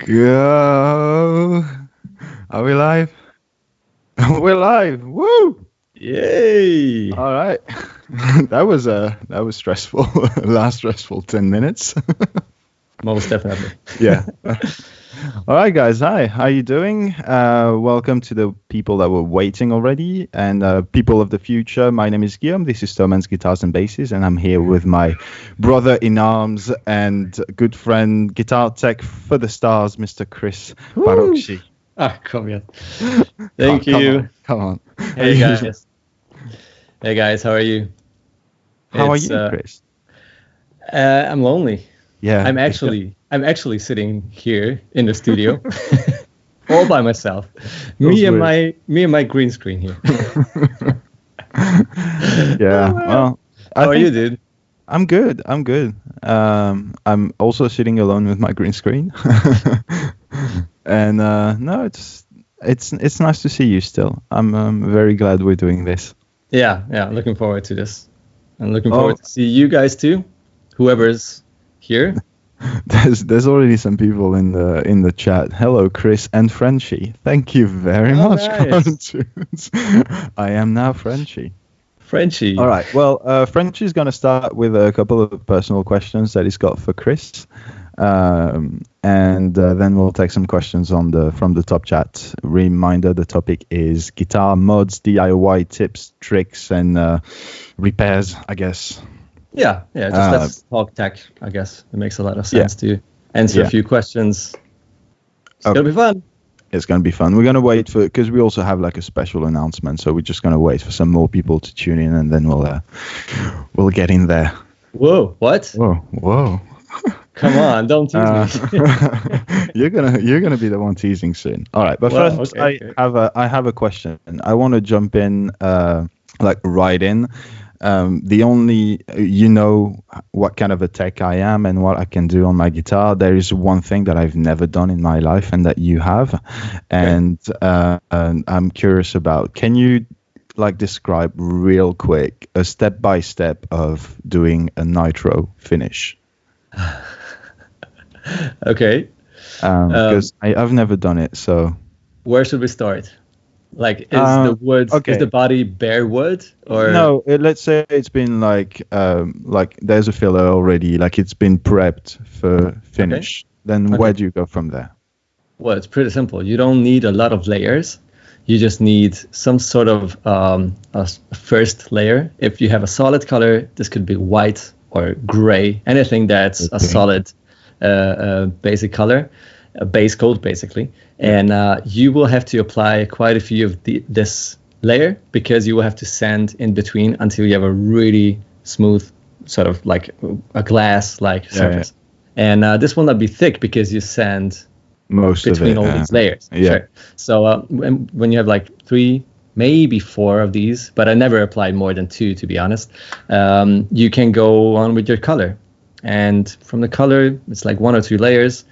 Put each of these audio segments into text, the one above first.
Go. Are we live? We're live. Woo! Yay! All right. that was stressful. Last stressful 10 minutes. Most definitely. Yeah. All right, guys. Hi. How you doing? Welcome to the people that were waiting already and people of the future. My name is Guillaume. This is Thomann's Guitars and Basses, and I'm here with my brother in arms and good friend, guitar tech for the stars, Mr. Kris Barocsi. Come on. Thank you. Come on. Hey guys. Hey guys, how are you? How are you, Kris? I'm lonely. Yeah. I'm actually sitting here in the studio, all by myself. Me and my green screen here. Yeah. Well, how are you, dude? I'm good. I'm also sitting alone with my green screen. And no, it's nice to see you still. I'm very glad we're doing this. Yeah. Looking forward to this. I'm looking forward to see you guys too. Whoever's here. There's already some people in the chat. Hello, Kris and Frenchie. Thank you very much. Nice. I am now Frenchie. Frenchie. All right. Well, Frenchie's going to start with a couple of personal questions that he's got for Kris. And then we'll take some questions from the top chat. Reminder: the topic is guitar mods, DIY tips, tricks, and repairs, I guess. Yeah. Just let's talk tech. I guess it makes a lot of sense to answer a few questions. It's gonna be fun. It's gonna be fun. We're gonna wait because we also have like a special announcement, so we're just gonna wait for some more people to tune in, and then we'll get in there. Whoa! What? Whoa! Come on, don't tease me. You're gonna be the one teasing soon. All right, but first I have a question. I want to jump in right in. You know what kind of a tech I am and what I can do on my guitar. There is one thing that I've never done in my life and that you have, and I'm curious about. Can you describe real quick a step-by-step of doing a Nitro finish? Okay. Because I've never done it, so. Where should we start? Is the wood, is the body bare wood, or no? Let's say it's been like there's a filler already, like it's been prepped for finish. Okay. Then where do you go from there? Well, it's pretty simple. You don't need a lot of layers. You just need some sort of a first layer. If you have a solid color, this could be white or gray, anything that's a solid basic color. A base coat basically, and you will have to apply quite a few of this layer because you will have to sand in between until you have a really smooth sort of like a glass like surface. And this will not be thick because you sand most between of it, all these layers. Sure. So when you have like 3, maybe 4 of these, but I never applied more than 2 to be honest, you can go on with your color, and from the color it's like 1 or 2 layers.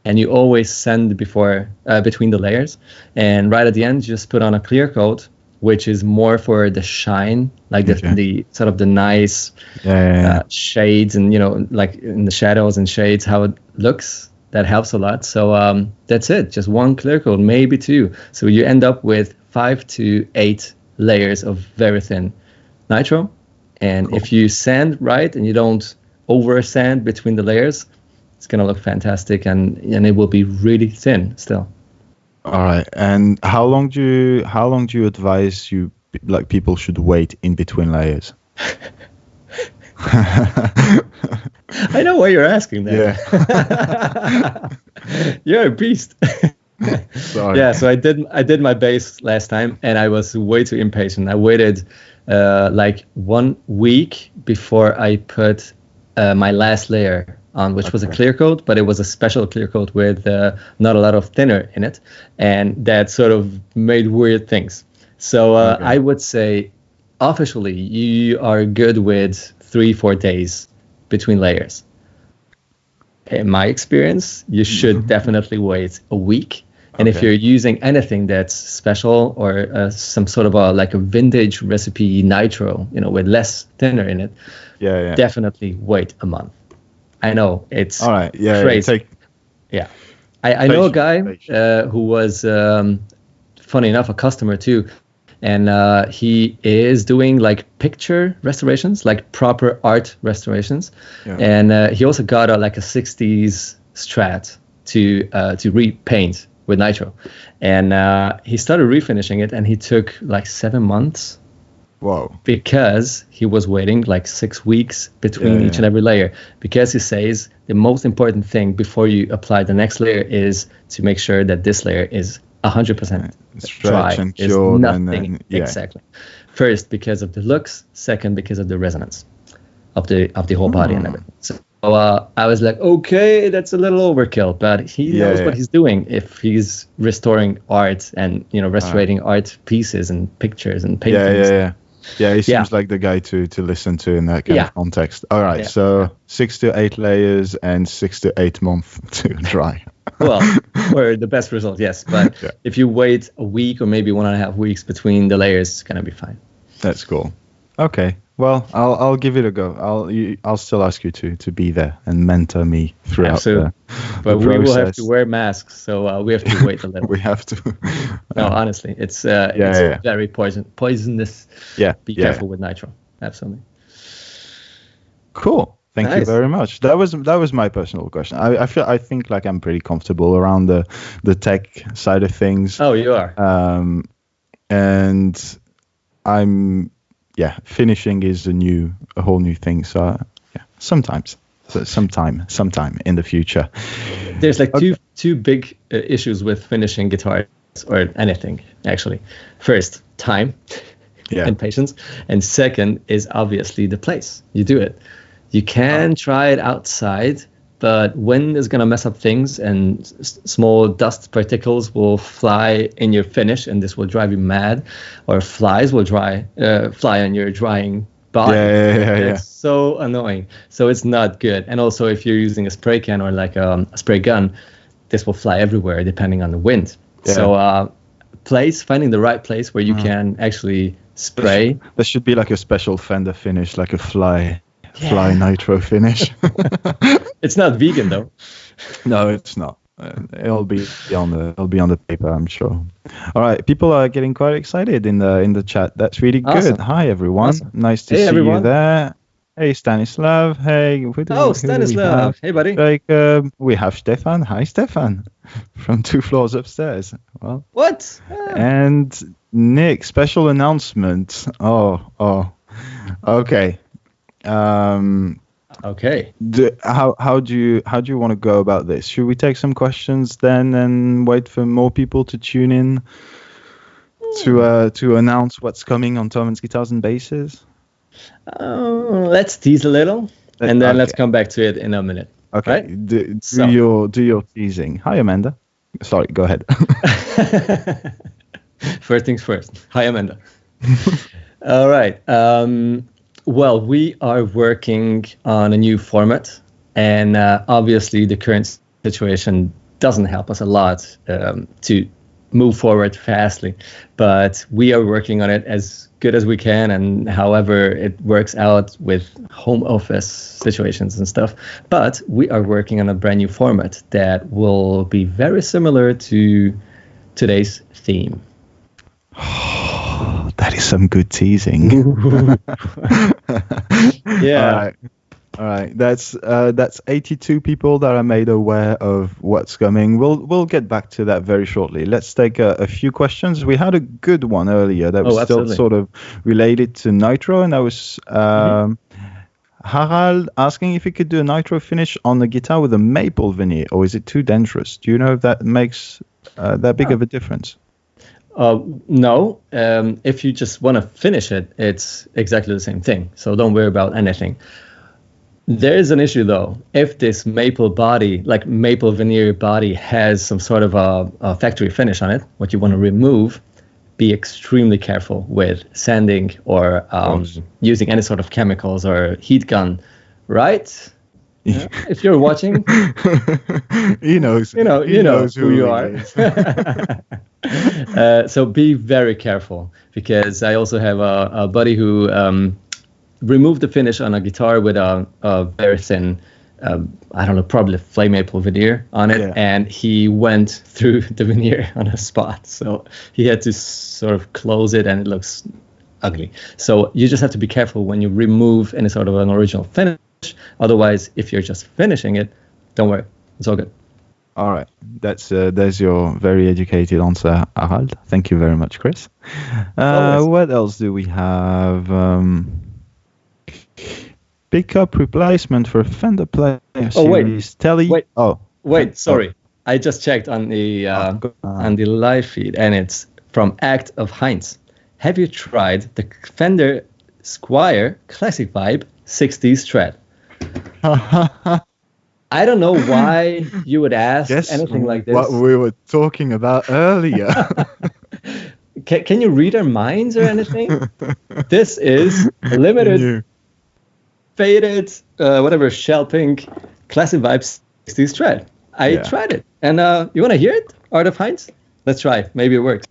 And you always sand between the layers, and right at the end, you just put on a clear coat, which is more for the shine, like the sort of the nice shades, and like in the shadows and shades, how it looks. That helps a lot. So that's it. Just 1 clear coat, maybe 2. So you end up with 5 to 8 layers of very thin nitro. And if you sand right and you don't over sand between the layers, it's gonna look fantastic, and it will be really thin still. All right. And how long do you advise people should wait in between layers? I know why you're asking that. Yeah. You're a beast. Sorry. Yeah. So I did my bass last time, and I was way too impatient. I waited like 1 week before I put my last layer on, which was a clear coat, but it was a special clear coat with not a lot of thinner in it, and that sort of made weird things. So I would say officially you are good with 3-4 days between layers. In my experience, you should definitely wait a week. And if you're using anything that's special or some sort of like a vintage recipe nitro, with less thinner in it, definitely wait a month. I know it's All right. Yeah. crazy. Yeah. I know a guy who was, funny enough, a customer too. And he is doing like picture restorations, like proper art restorations. Yeah. And he also got like a 60s Strat to repaint with Nitro. And he started refinishing it, and he took like 7 months. Whoa. Because he was waiting like 6 weeks between each and every layer. Because he says the most important thing before you apply the next layer is to make sure that this layer is 100% dry. And cured. Nothing. Exactly. First, because of the looks. Second, because of the resonance of the whole body and everything. So I was like, okay, that's a little overkill, but he knows what he's doing if he's restoring art and restoring art pieces and pictures and paintings. Yeah, he seems like the guy to listen to in that kind of context. All right, so 6 to 8 layers and 6 to 8 months to dry. Well, for the best result, yes. But if you wait a week or maybe 1.5 weeks between the layers, it's gonna be fine. That's cool. Okay. Well, I'll give it a go. I'll still ask you to be there and mentor me throughout the But we will have to wear masks, so we have to wait a little. We have to. No, honestly, it's very poisonous. Yeah. Be careful with Nitro. Absolutely. Cool. Thank you very much. That was my personal question. I think like I'm pretty comfortable around the tech side of things. Oh, you are. And I'm. Yeah, finishing is a whole new thing. So sometime in the future. There's like two big issues with finishing guitars or anything actually. First, time and patience, and second is obviously the place you do it. You can try it outside, but wind is gonna mess up things, and small dust particles will fly in your finish, and this will drive you mad. Or flies will fly on your drying body. It's so annoying. So it's not good. And also, if you're using a spray can or like a spray gun, this will fly everywhere depending on the wind. Yeah. So finding the right place where you can actually spray. There should be like a special Fender finish, like a fly Nitro finish. It's not vegan though. No, it's not. It'll be on the paper, I'm sure. All right, people are getting quite excited in the chat. That's really good. Awesome. Hi everyone. Awesome. Nice to see everyone. You there. Hey Stanislav. Hey. Stanislav. Hey buddy. We have Stefan. Hi Stefan. From 2 floors upstairs. Well. What? And Nick, special announcement. Oh. Okay. Okay. How do you want to go about this? Should we take some questions then and wait for more people to tune in to announce what's coming on Thomann's Guitars and Basses? Let's tease a little, and then let's come back to it in a minute. Okay. Right? Do your teasing. Hi Amanda. Sorry, go ahead. First things first. Hi Amanda. All right. Well, we are working on a new format, and obviously the current situation doesn't help us a lot to move forward fastly, but we are working on it as good as we can, and however it works out with home office situations and stuff. But we are working on a brand new format that will be very similar to today's theme. That is some good teasing. Yeah. All right. That's 82 people that are made aware of what's coming. We'll get back to that very shortly. Let's take a few questions. We had a good one earlier that was still sort of related to Nitro, and that was Harald asking if he could do a Nitro finish on the guitar with a maple veneer, or is it too dangerous? Do you know if that makes that big of a difference? No. If you just want to finish it, it's exactly the same thing. So don't worry about anything. There is an issue though. If this maple body, like maple veneer body, has some sort of a factory finish on it, what you want to remove, be extremely careful with sanding or using any sort of chemicals or heat gun, right? Yeah. If you're watching, he knows. He knows who you are. So be very careful, because I also have a buddy who removed the finish on a guitar with a very thin I don't know, probably flame maple veneer on it, and he went through the veneer on a spot, so he had to sort of close it, and it looks ugly. So you just have to be careful when you remove any sort of an original finish. Otherwise, if you're just finishing it, don't worry, it's all good. All right, there's your very educated answer, Harald. Thank you very much, Kris. What else do we have? Pickup replacement for Fender Player Series. Tele. Sorry. I just checked on the live feed, and it's from Act of Heinz. Have you tried the Fender Squier Classic Vibe 60s Strat? I don't know why you would ask anything like this. What we were talking about earlier. Can you read our minds or anything? This is limited, faded, shell pink, classic vibes 60s Strat. I tried it. And you want to hear it? Art of Heinz? Let's try. Maybe it works.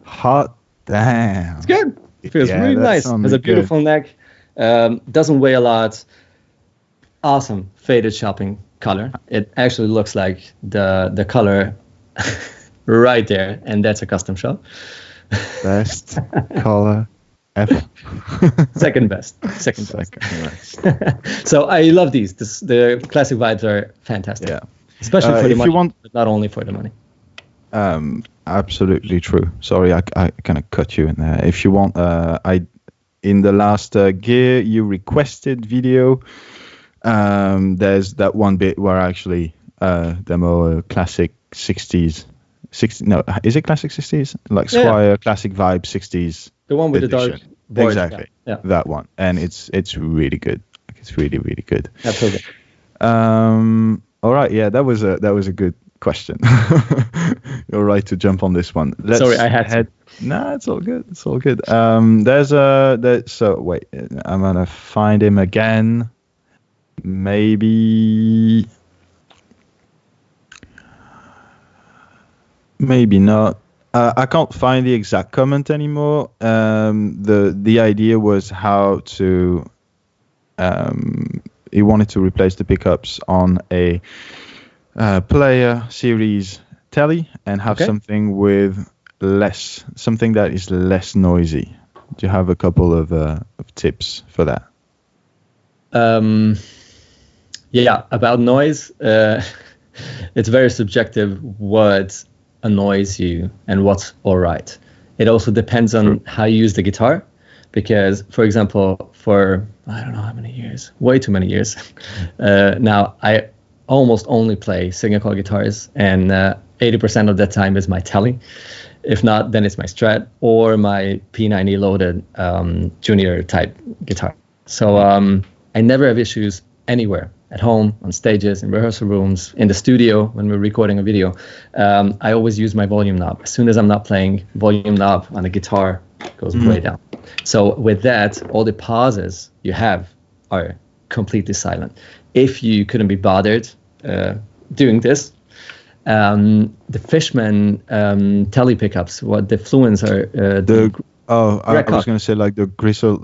Hot damn. It's good. It feels really nice. Has a beautiful neck. Doesn't weigh a lot. Awesome faded shopping color. It actually looks like the color right there, and that's a custom shop. Best color ever. Second best. So I love these. The classic vibes are fantastic. Yeah. Especially for the money, but not only for the money. Absolutely true. Sorry, I kind of cut you in there. If you want, in the last gear you requested video, there's that one bit where I actually demo a classic 60s. Is it classic 60s? Like Squier Classic Vibe 60s. The one with edition. The dark board. Exactly. Yeah. That one, and it's really good. It's really, really good. Absolutely. All right. Yeah, that was a good question. You're right to jump on this one. Sorry, I had to. Nah, it's all good. So wait, I'm gonna find him again. Maybe not. I can't find the exact comment anymore. The idea was how to. He wanted to replace the pickups on a Player Series Tele and have something that is less noisy. Do you have a couple of tips for that? About noise, it's very subjective what annoys you and what's all right. It also depends on how you use the guitar, because, for example, for I don't know how many years, way too many years, now I almost only play single coil guitars, and 80% of that time is my Tele. If not, then it's my Strat or my P90 loaded junior type guitar. So I never have issues anywhere, at home, on stages, in rehearsal rooms, in the studio when we're recording a video. I always use my volume knob. As soon as I'm not playing, volume knob on the guitar goes way down. So with that, all the pauses you have are completely silent. If you couldn't be bothered doing this, the Fishman Tele pickups, what the fluence are. I was going to say like the Grizzle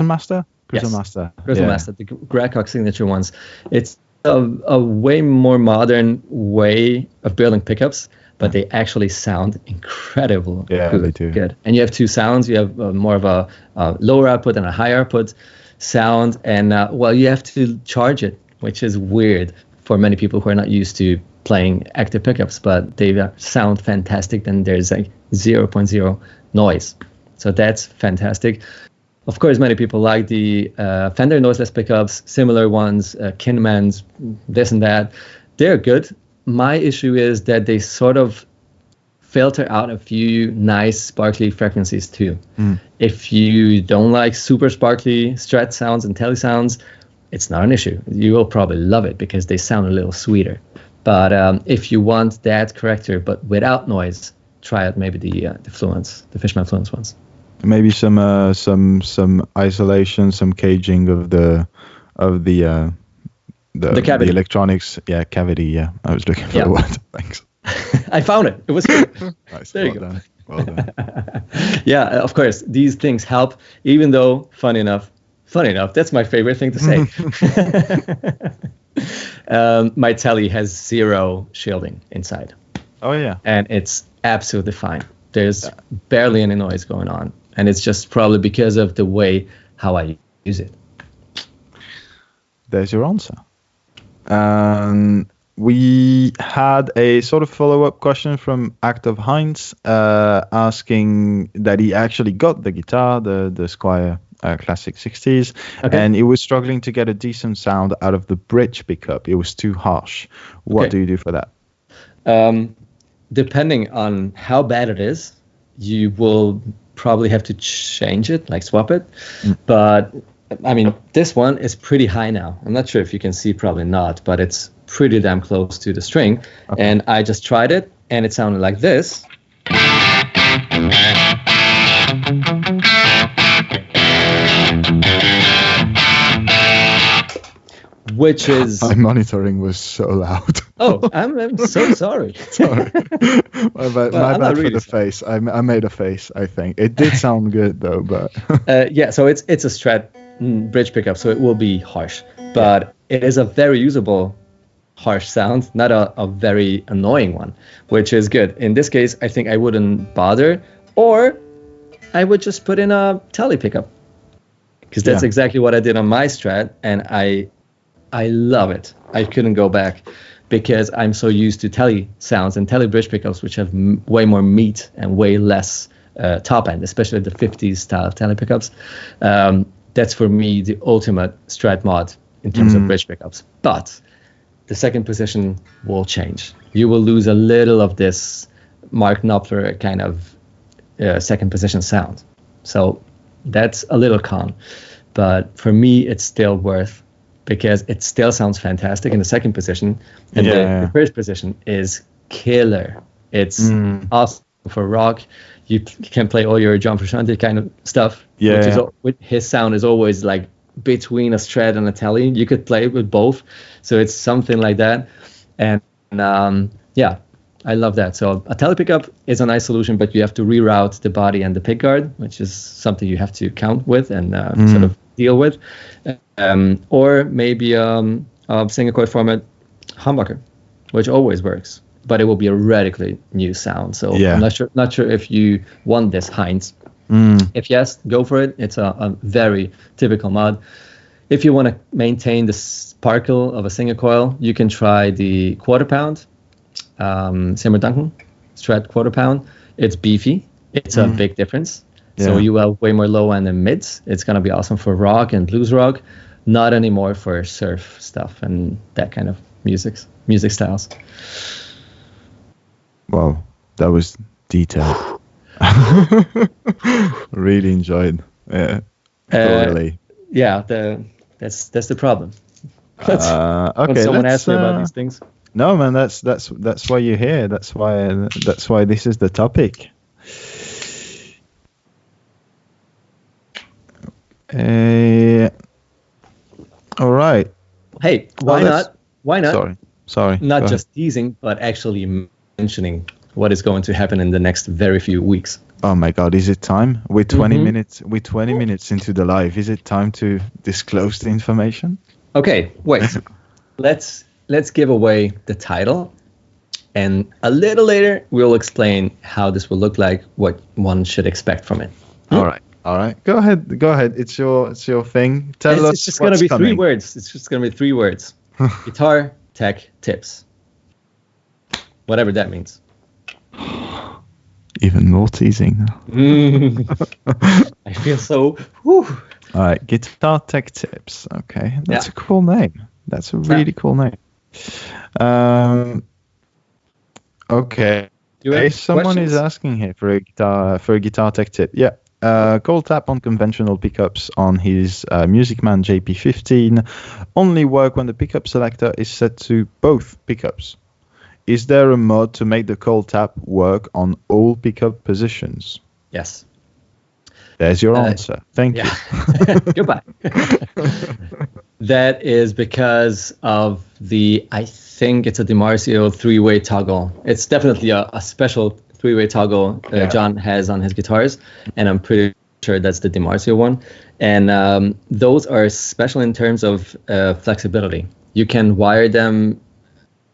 Master? Grizzle Master. The Grackhawk signature ones. It's a way more modern way of building pickups, but they actually sound incredible. Yeah, good, they do. Good. And you have two sounds. You have more of a lower output and a higher output sound. And, you have to charge it, which is weird for many people who are not used to playing active pickups, but they sound fantastic. And there's like 0.0 noise. So that's fantastic. Of course, many people like the Fender Noiseless Pickups, similar ones, Kinman's, this and that. They're good. My issue is that they sort of filter out a few nice sparkly frequencies too. If you don't like super sparkly Strat sounds and Tele sounds, it's not an issue. You will probably love it because they sound a little sweeter. But if you want that character but without noise, try out maybe the Fluence, the Fishman Fluence ones. Maybe some isolation, some caging of the the cavity. electronics, cavity. Yeah, I was looking for the word. Thanks. I found it. It was good. Nice. There you Well go. done. Well done. Yeah, of course, these things help. Even though, funny enough, that's my favorite thing to say. My Tele has 0 shielding inside. Oh yeah. And it's absolutely fine. There's barely any noise going on, and it's just probably because of the way how I use it. There's your answer. We had a sort of follow-up question from Active Heinz asking that he actually got the guitar, the Squire Classic 60s, and he was struggling to get a decent sound out of the bridge pickup. It was too harsh. What do you do for that? Depending on how bad it is, you will probably have to change it, like swap it. But I mean, this one is pretty high now. I'm not sure if you can see, probably not, but it's pretty damn close to the string. And I just tried it, and it sounded like this. Which is... My monitoring was so loud. Oh, I'm so sorry. Sorry. My bad for the face. I made a face, I think. It did sound good, though, but... so it's a Strat bridge pickup, so it will be harsh. But it is a very usable harsh sound, not a very annoying one, which is good. In this case, I think I wouldn't bother, or I would just put in a Tele pickup. Because that's exactly what I did on my Strat, and I love it. I couldn't go back because I'm so used to Tele sounds and Tele bridge pickups, which have way more meat and way less top end, especially the 50s style Tele pickups. That's for me the ultimate Strat mod in terms of bridge pickups. But the second position will change. You will lose a little of this Mark Knopfler kind of second position sound. So that's a little con. But for me, it's still worth, because it still sounds fantastic in the second position. And the first position is killer. It's awesome for rock. You can play all your John Frusciante kind of stuff. His sound is always like between a Strat and a Tele. You could play it with both. So it's something like that. And I love that. So a Tele pickup is a nice solution, but you have to reroute the body and the pickguard, which is something you have to count with and sort of deal with. Or maybe a single coil format humbucker, which always works, but it will be a radically new sound. So I'm not sure if you want this Heinz. If yes, go for it. It's a very typical mod. If you want to maintain the sparkle of a single coil, you can try the quarter pound Simmer Duncan Strat quarter pound. It's beefy. It's a big difference. So you have way more low end and mids. It's gonna be awesome for rock and blues rock. Not anymore for surf stuff and that kind of music styles. Wow, that was detailed. Really enjoyed. Yeah, totally. That's the problem. Okay, when someone asks me about these things. No, man, that's why you're here. That's why this is the topic. All right. Hey, why not? Sorry. Not just teasing, but actually mentioning what is going to happen in the next very few weeks. Oh my God, is it time? We're 20 minutes. We're 20 minutes into the live. Is it time to disclose the information? Okay, wait. Let's give away the title, and a little later we'll explain how this will look like, what one should expect from it. All right. Go ahead. It's your thing. Tell us. It's just gonna be 3 words. It's just gonna be 3 words. Guitar tech tips. Whatever that means. Even more teasing now. I feel so. Whew. All right, guitar tech tips. Okay, that's a cool name. That's a really cool name. Okay. Someone is asking here for a guitar tech tip. Yeah. Cold tap on conventional pickups on his Music Man JP15 only work when the pickup selector is set to both pickups. Is there a mod to make the cold tap work on all pickup positions? Yes. There's your answer. Thank you. Goodbye. That is because of I think it's a Dimarzio 3-way toggle. It's definitely a special 3-way toggle John has on his guitars, and I'm pretty sure that's the Dimarzio one. And those are special in terms of flexibility. You can wire them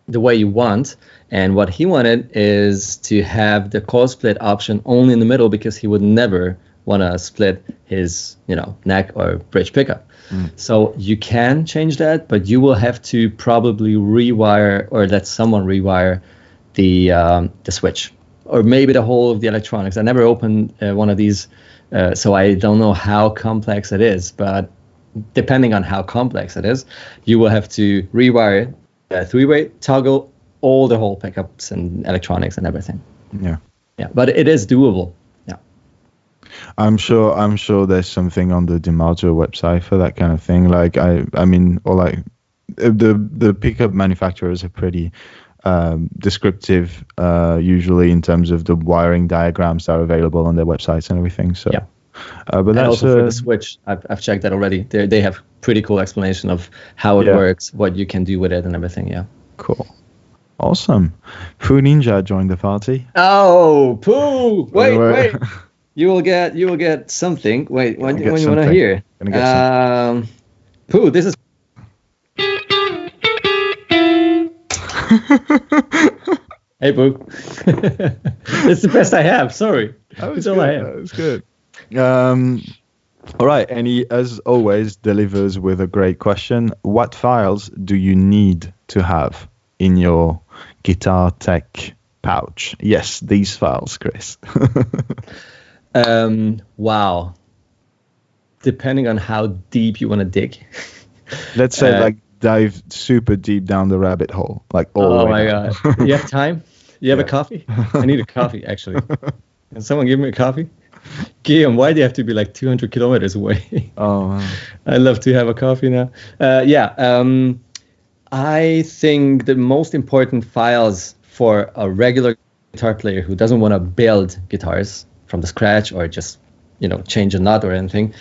the way you want, and what he wanted is to have the coil split option only in the middle, because he would never want to split his neck or bridge pickup. So you can change that, but you will have to probably rewire or let someone rewire the switch, or maybe the whole of the electronics. I never opened one of these, so I don't know how complex it is, but depending on how complex it is, you will have to rewire a 3-way toggle, all the whole pickups and electronics and everything. Yeah, but it is doable. I'm sure there's something on the Dimarzio website for that kind of thing. Like the pickup manufacturers are pretty descriptive usually in terms of the wiring diagrams that are available on their websites and everything. So but and that's also for the switch, I've checked that already. They have pretty cool explanation of how it works, what you can do with it, and everything. Yeah. Cool. Awesome. Foo Ninja joined the party. Oh, Pooh! Wait. You will get something. Wait, what do you want to hear? Pooh, this is. Hey, Pooh. It's the best I have. Sorry. That's all I have. That was good. All right. And he, as always, delivers with a great question. What files do you need to have in your guitar tech pouch? Yes, these files, Kris. Wow. Depending on how deep you want to dig. Let's say dive super deep down the rabbit hole, like all the way. Oh my God. You have time? You have a coffee? I need a coffee, actually. Can someone give me a coffee? Guillaume, why do you have to be like 200 kilometers away? Oh, wow. I'd love to have a coffee now. I think the most important files for a regular guitar player who doesn't want to build guitars from the scratch or just change a nut or anything,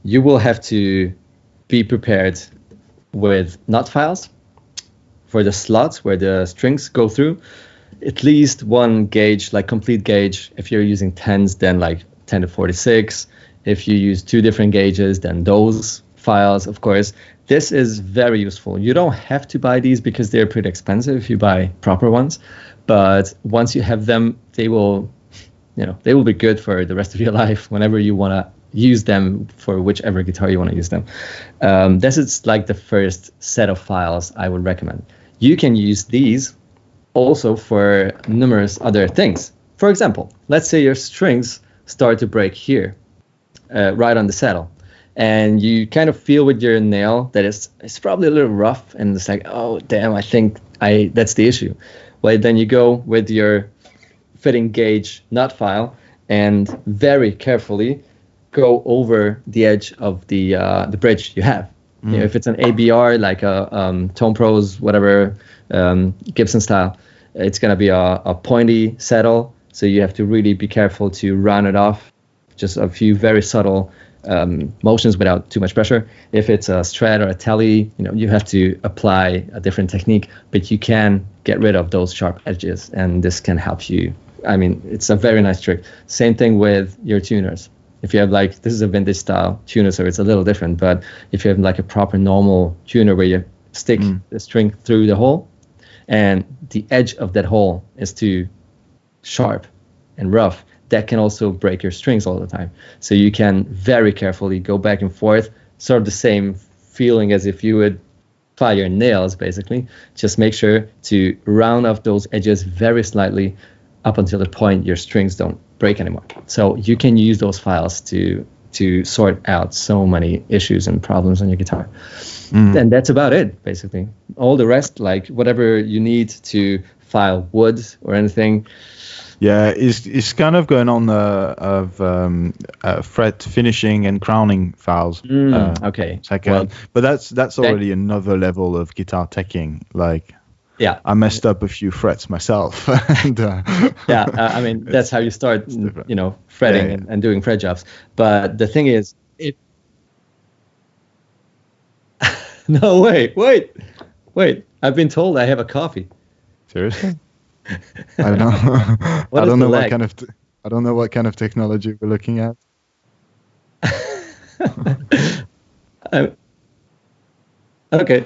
you will have to be prepared with nut files for the slots where the strings go through. At least one gauge, like complete gauge. If you're using 10s, then like 10 to 46. If you use 2 different gauges, then those files, of course. This is very useful. You don't have to buy these because they're pretty expensive if you buy proper ones. But once you have them, they will be good for the rest of your life whenever you want to use them for whichever guitar you want to use them. This is like the first set of files I would recommend. You can use these also for numerous other things. For example, let's say your strings start to break here, right on the saddle, and you kind of feel with your nail that it's probably a little rough, and it's like, oh damn, I think that's the issue. Well, then you go with your fitting gauge nut file and very carefully go over the edge of the bridge you have. If it's an ABR, like a Tone Pros, whatever, Gibson style, it's going to be a pointy saddle, so you have to really be careful to round it off, just a few very subtle motions without too much pressure. If it's a Strat or a Tele, you have to apply a different technique, but you can get rid of those sharp edges, and this can help you. I mean, it's a very nice trick. Same thing with your tuners. If you have this is a vintage style tuner, so it's a little different, but if you have like a proper normal tuner where you stick the string through the hole and the edge of that hole is too sharp and rough, that can also break your strings all the time. So you can very carefully go back and forth, sort of the same feeling as if you would file your nails, basically. Just make sure to round off those edges very slightly up until the point your strings don't break anymore. So you can use those files to sort out so many issues and problems on your guitar. And that's about it, basically. All the rest, like whatever you need to file wood or anything. Yeah, it's kind of going on fret finishing and crowning files. Okay. Second, but that's already another level of guitar teching. Like, Yeah. I messed up a few frets myself. And, I mean, that's how you start, fretting and doing fret jobs. But the thing is, no, wait. I've been told I have a coffee. Seriously? I don't know. I don't know what kind of I don't know what kind of technology we're looking at. Okay.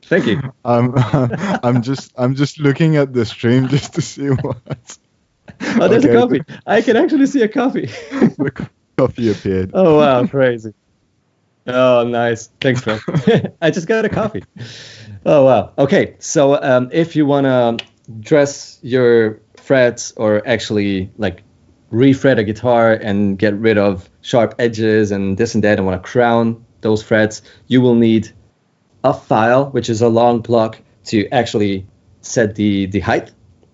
Thank you. I'm just looking at the stream just to see what. Oh, there's a coffee. I can actually see a coffee. The coffee appeared. Oh wow, crazy. Oh, nice. Thanks, bro. I just got a coffee. Oh wow. Okay, so if you wanna dress your frets or actually like refret a guitar and get rid of sharp edges and this and that and want to crown those frets, you will need a file, which is a long block to actually set the height.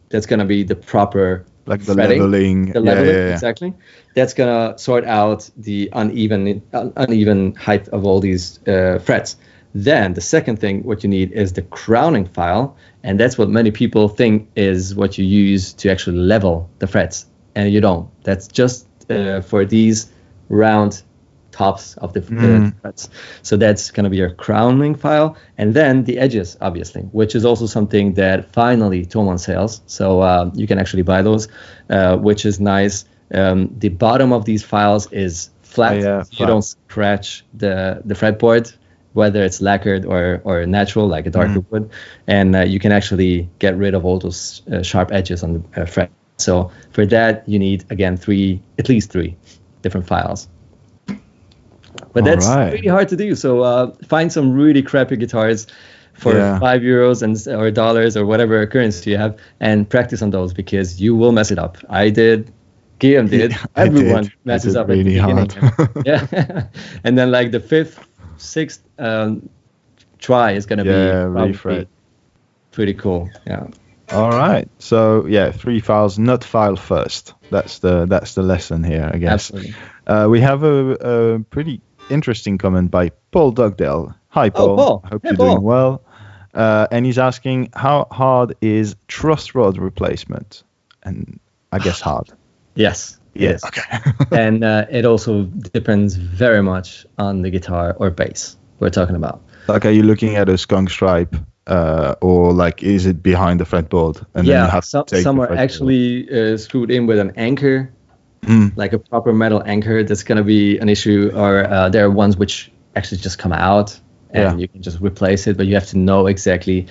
That's going to be the proper like the fretting, leveling. The leveling, exactly. That's going to sort out the uneven height of all these frets. Then the second thing, what you need is the crowning file, and that's what many people think is what you use to actually level the frets, and you don't. That's just for these round tops of the frets. So that's going to be your crowning file, and then the edges, obviously, which is also something that finally Thomann sells. So you can actually buy those, which is nice. The bottom of these files is flat. Flat. You don't scratch the fretboard, whether it's lacquered or natural, like a darker wood, and you can actually get rid of all those sharp edges on the fret. So for that, you need, again, at least three different files. But that's really hard to do. So find some really crappy guitars for €5 or dollars or whatever currency you have, and practice on those, because you will mess it up. I did. Guillaume did. Everyone messes up really at the beginning. Yeah. And then like the fifth, sixth try is going to be refret. Pretty cool. Yeah. All right. So 3 files, not file first. That's the lesson here, I guess. Absolutely. We have a pretty interesting comment by Paul Dugdale. Hi, Paul. Oh, Paul. I hope you're doing well. And he's asking, how hard is truss rod replacement? And I guess hard. Yes. Yes. Okay. And it also depends very much on the guitar or bass we're talking about. Like, are you looking at a skunk stripe, or like, is it behind the fretboard? And then you have to take some are actually screwed in with an anchor, like a proper metal anchor. That's going to be an issue. Or there are ones which actually just come out and you can just replace it, but you have to know exactly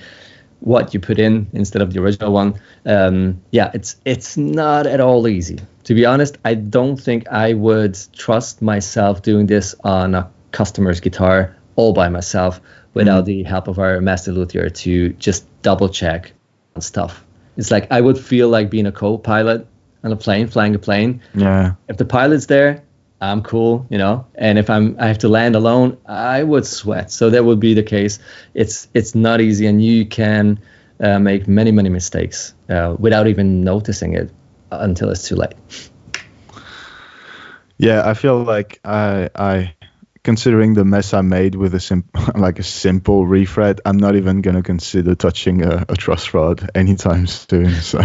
what you put in instead of the original one. It's not at all easy. To be honest, I don't think I would trust myself doing this on a customer's guitar all by myself without the help of our master luthier to just double check on stuff. It's like I would feel like being a co-pilot on a plane, flying a plane. Yeah. If the pilot's there, I'm cool, and if I have to land alone, I would sweat. So that would be the case. It's not easy, and you can make many mistakes without even noticing it until it's too late. Yeah, I feel like I considering the mess I made with a simple refret, I'm not even gonna consider touching a truss rod anytime soon. So,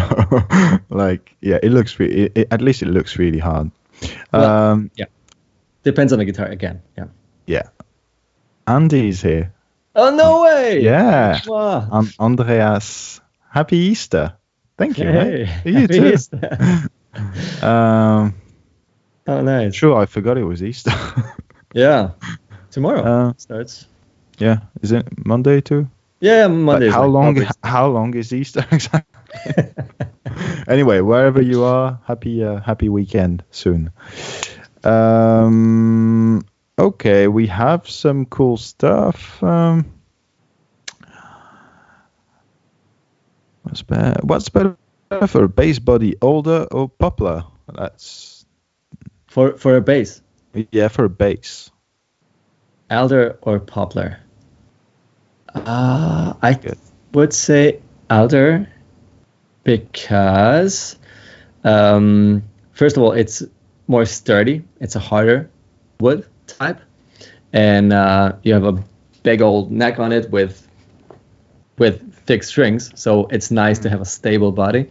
it looks at least it looks really hard. Well, depends on the guitar again. Yeah. Andy's here. Oh, no way! Yeah. Wow. Andreas, happy Easter. Thank you. Hey, mate. You too. Easter. Oh, nice. Sure, I forgot it was Easter. Yeah. Tomorrow starts. Yeah. Is it Monday too? Yeah, Monday. How long is Easter exactly? Anyway, wherever you are, happy weekend soon. Okay, we have some cool stuff. What's better for a bass body, older or poplar? That's for a bass. Yeah, for a bass. Alder or poplar? I would say alder, because first of all, it's more sturdy. It's a harder wood type, and you have a big old neck on it with thick strings, so it's nice to have a stable body.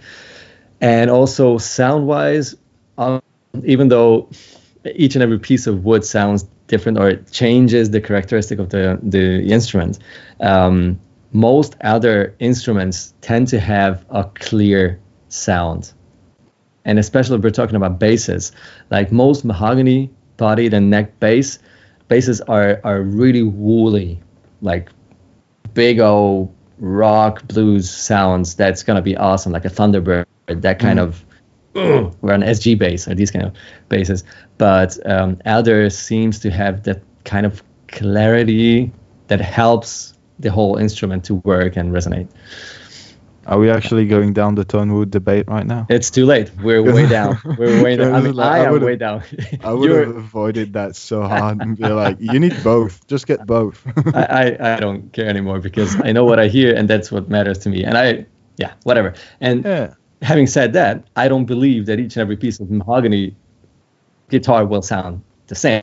And also sound-wise, even though each and every piece of wood sounds different or it changes the characteristic of the instrument, most other instruments tend to have a clear sound. And especially if we're talking about basses, like most mahogany bodied and neck basses are really woolly, like big old rock blues sounds. That's gonna be awesome, like a Thunderbird, that kind of, or an SG bass, or these kind of basses. But Elder seems to have that kind of clarity that helps the whole instrument to work and resonate. Are we actually going down the tone wood debate right now? It's too late. We're way down. We're way down. I mean, I am way down. I would have avoided that so hard and be like, you need both. Just get both. I don't care anymore because I know what I hear and that's what matters to me. And whatever. And having said that, I don't believe that each and every piece of mahogany guitar will sound the same.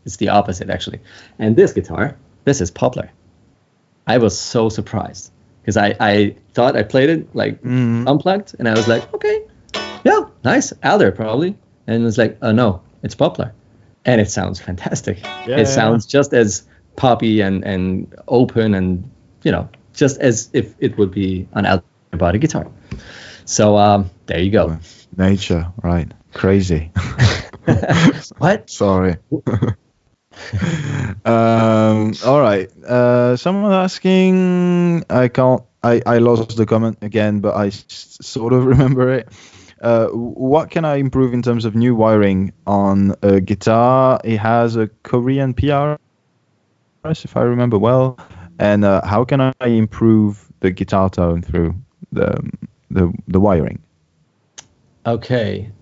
It's the opposite, actually. And this guitar, this is Poplar. I was so surprised. Because I thought I played it like unplugged, and I was like, okay, yeah, nice, Elder probably. And it was like, oh no, it's Poplar. And it sounds fantastic. It sounds just as poppy and open and, just as if it would be an Elder body guitar. So there you go. Nature, right. Crazy. What? Sorry. All right. Someone asking, I lost the comment again, but I sort of remember it. What can I improve in terms of new wiring on a guitar? It has a Korean PRS, if I remember well. And how can I improve the guitar tone through the wiring? Okay.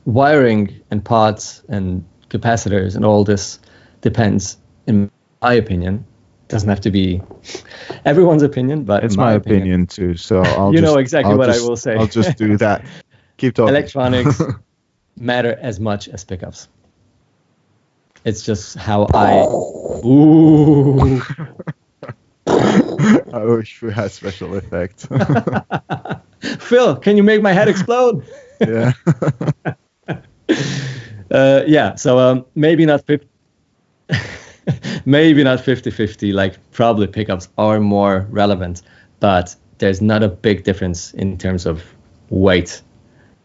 Wiring and pots and capacitors and all this depends, in my opinion. Doesn't have to be everyone's opinion, but it's my opinion too. So I'll know exactly what I will say. I'll just do that. Keep talking. Electronics matter as much as pickups. It's just how I. Ooh. I wish we had special effects. Phil, can you make my head explode? Yeah. So maybe not 50-50, like probably pickups are more relevant, but there's not a big difference in terms of weight.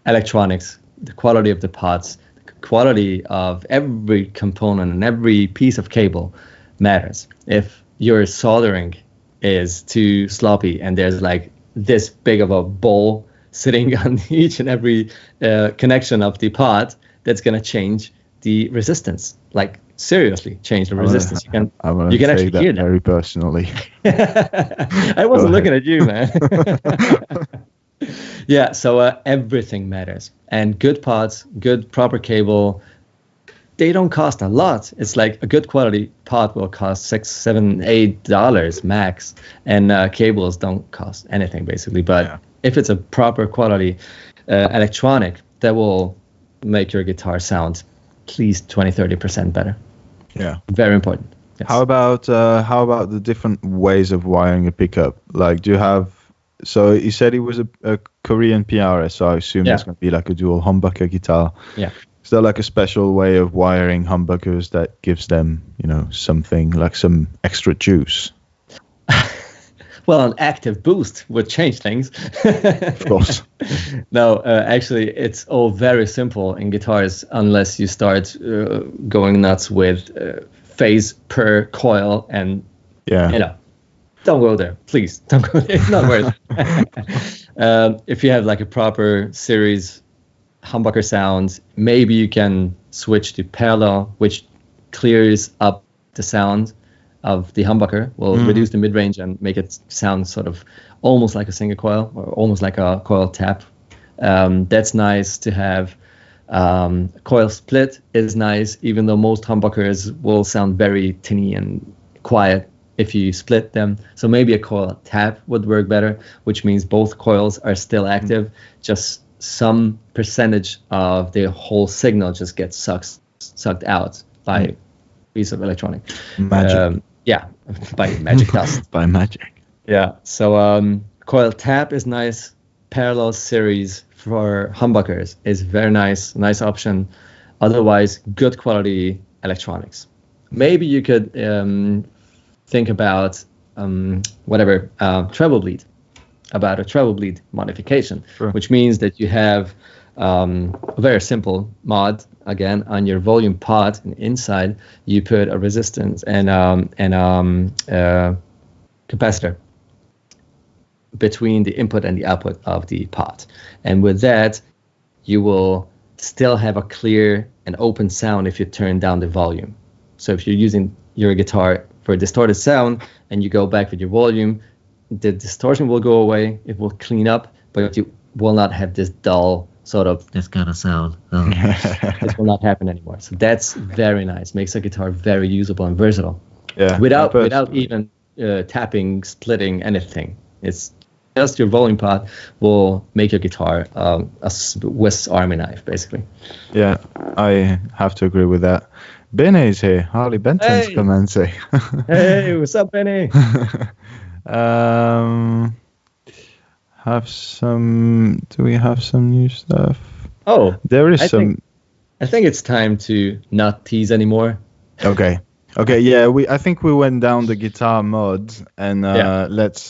Electronics, the quality of the pots, the quality of every component and every piece of cable matters. If your soldering is too sloppy and there's like this big of a bowl sitting on each and every connection of the pot, that's going to change the resistance. Like seriously change the resistance. You can actually hear that very personally. I wasn't looking at you, man. Yeah, so everything matters. And good pots, good proper cable, they don't cost a lot. It's like a good quality pot will cost $6, $7, $8 max, and cables don't cost anything basically. But if it's a proper quality electronic, that will make your guitar sound at least 20-30% better. Yeah, very important. Yes. How about the different ways of wiring a pickup? Like, do you have? So you said it was a Korean PRS, so I assume it's going to be like a dual humbucker guitar. Yeah. Is there like a special way of wiring humbuckers that gives them, something like some extra juice? Well, an active boost would change things. Of course. No, actually, it's all very simple in guitars unless you start going nuts with phase per coil and, don't go there. Please, don't go there. It's not worth it. If you have like a proper series humbucker sound, maybe you can switch to parallel, which clears up the sound of the humbucker, will reduce the mid-range and make it sound sort of almost like a single coil or almost like a coil tap. That's nice to have. Coil split is nice, even though most humbuckers will sound very tinny and quiet if you split them. So maybe a coil tap would work better, which means both coils are still active, just some percentage of the whole signal just gets sucked out by piece of electronic. Magic. Yeah, by magic dust. By magic. Yeah. So coil tap is nice. Parallel series for humbuckers is very nice option. Otherwise, good quality electronics. Maybe you could think about treble bleed, about a treble bleed modification, Sure. which means that you have a very simple mod. Again, on your volume pot inside, you put a resistance and capacitor between the input and the output of the pot. And with that, you will still have a clear and open sound if you turn down the volume. So if you're using your guitar for a distorted sound and you go back with your volume, the distortion will go away, it will clean up, but you will not have this dull sort of This kind of sound. this will not happen anymore. So that's very nice. Makes a guitar very usable and versatile. Yeah. Without even tapping, splitting, anything. It's just your volume pot will make your guitar a Swiss Army knife, basically. Yeah, I have to agree with that. Benny's here. Harley Benton's Hey! commenting. Hey, what's up, Benny? Do we have some new stuff? Oh, There is I some. I think it's time to not tease anymore. Okay. Yeah. I think we went down the guitar mod, and Yeah. let's